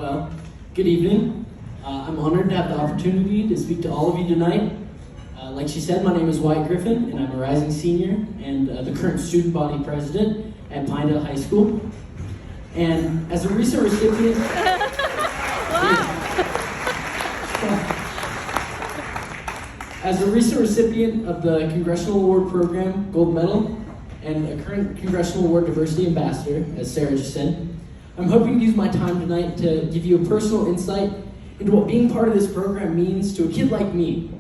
Well, good evening. I'm honored to have the opportunity to speak to all of you tonight. Like she said, my name is Wyatt Griffin, and I'm a rising senior and the current student body president at Pinedale High School. And as a recent recipient... As a recent recipient of the Congressional Award Program Gold Medal and a current Congressional Award Diversity Ambassador, as Sarah just said, I'm hoping to use my time tonight to give you a personal insight into what being part of this program means to a kid like me.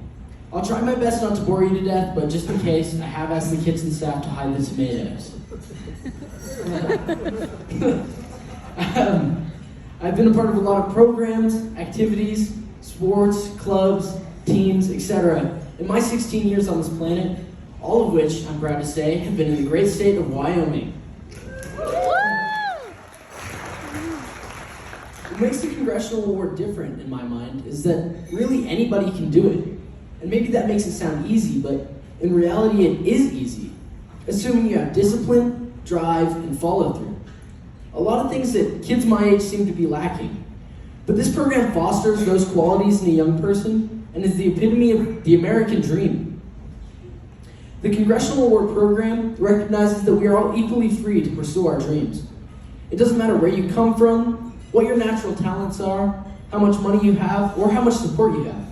I'll try my best not to bore you to death, but just in case, I have asked the kitchen staff to hide the tomatoes. I've been a part of a lot of programs, activities, sports, clubs, teams, etc. in my 16 years on this planet, all of which, I'm proud to say, have been in the great state of Wyoming. What makes the Congressional Award different, in my mind, is that really anybody can do it. And maybe that makes it sound easy, but in reality it is easy, assuming you have discipline, drive, and follow-through. A lot of things that kids my age seem to be lacking. But this program fosters those qualities in a young person and is the epitome of the American dream. The Congressional Award Program recognizes that we are all equally free to pursue our dreams. It doesn't matter where you come from, what your natural talents are, how much money you have, or how much support you have.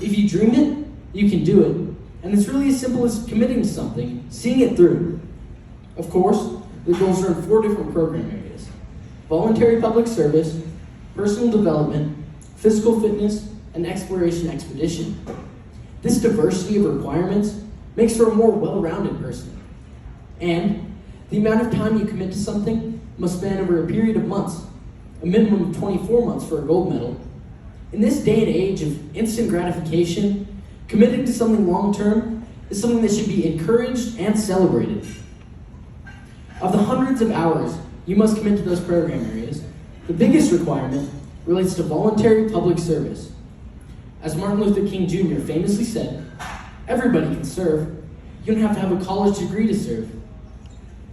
If you dream it, you can do it. And it's really as simple as committing to something, seeing it through. Of course, the goals are in 4 different program areas: voluntary public service, personal development, physical fitness, and exploration expedition. This diversity of requirements makes for a more well-rounded person. And the amount of time you commit to something must span over a period of months, a minimum of 24 months for a gold medal. In this day and age of instant gratification, committing to something long-term is something that should be encouraged and celebrated. Of the hundreds of hours you must commit to those program areas, the biggest requirement relates to voluntary public service. As Martin Luther King Jr. famously said, everybody can serve. You don't have to have a college degree to serve.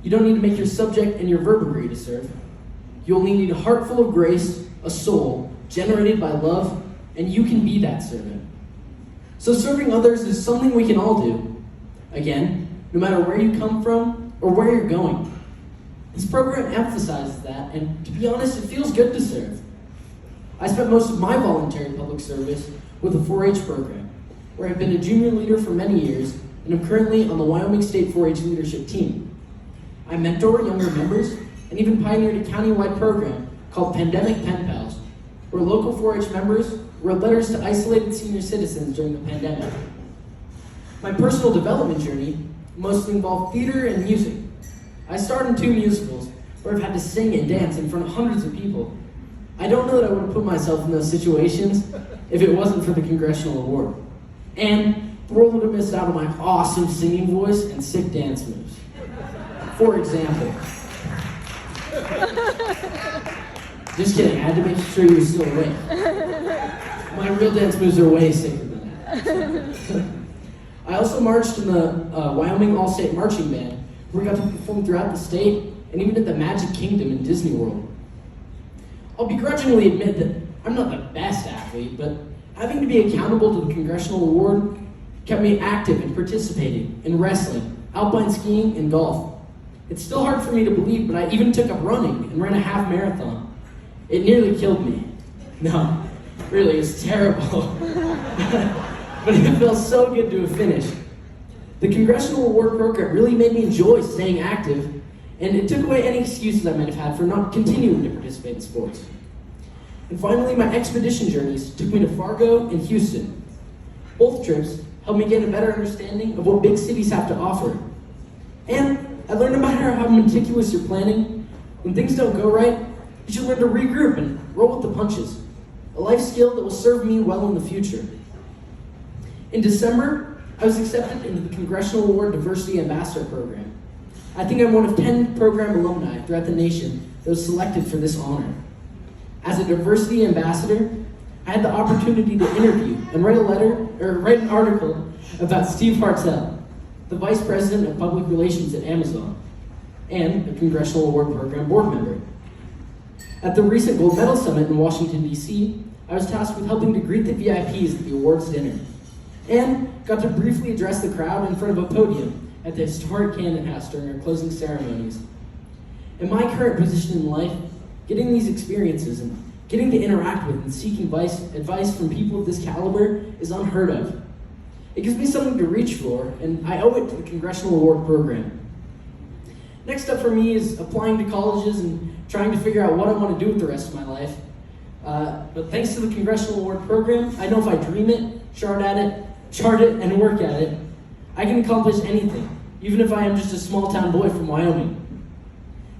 You don't need to make your subject and your verb agree to serve. You only need a heart full of grace, a soul generated by love, and you can be that servant. So serving others is something we can all do. Again, no matter where you come from or where you're going. This program emphasizes that, and to be honest, it feels good to serve. I spent most of my voluntary public service with a 4-H program, where I've been a junior leader for many years, and I'm currently on the Wyoming State 4-H leadership team. I mentor younger members, and even pioneered a county-wide program called Pandemic Pen Pals, where local 4-H members wrote letters to isolated senior citizens during the pandemic. My personal development journey mostly involved theater and music. I starred in 2 musicals, where I've had to sing and dance in front of hundreds of people. I don't know that I would have put myself in those situations if it wasn't for the Congressional Award. And the world would have missed out on my awesome singing voice and sick dance moves. For example, just kidding, I had to make sure you were still awake. My real dance moves are way sicker than that. I also marched in the Wyoming All-State Marching Band, where we got to perform throughout the state and even at the Magic Kingdom in Disney World. I'll begrudgingly admit that I'm not the best athlete, but having to be accountable to the Congressional Award kept me active and participating in wrestling, alpine skiing, and golf. It's still hard for me to believe, but I even took up running and ran a half marathon. It nearly killed me. No, really, it's terrible. But it felt so good to have finished. The Congressional Award Program really made me enjoy staying active, and it took away any excuses I might have had for not continuing to participate in sports. And finally, my expedition journeys took me to Fargo and Houston. Both trips helped me gain a better understanding of what big cities have to offer. And I learned no matter how meticulous you're planning, when things don't go right, you should learn to regroup and roll with the punches. A life skill that will serve me well in the future. In December, I was accepted into the Congressional Award Diversity Ambassador Program. I think I'm one of 10 program alumni throughout the nation that was selected for this honor. As a diversity ambassador, I had the opportunity to interview and write an article about Steve Hartzell, the Vice President of Public Relations at Amazon, and a Congressional Award Program board member. At the recent Gold Medal Summit in Washington, D.C., I was tasked with helping to greet the VIPs at the awards dinner, and got to briefly address the crowd in front of a podium at the historic Cannon House during our closing ceremonies. In my current position in life, getting these experiences and getting to interact with and seeking advice from people of this caliber is unheard of. It gives me something to reach for, and I owe it to the Congressional Award Program. Next up for me is applying to colleges and trying to figure out what I want to do with the rest of my life. But thanks to the Congressional Award Program, I know if I dream it, chart it, and work at it, I can accomplish anything, even if I am just a small town boy from Wyoming.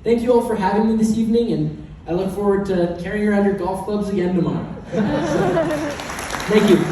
Thank you all for having me this evening, and I look forward to carrying around your golf clubs again tomorrow. Thank you.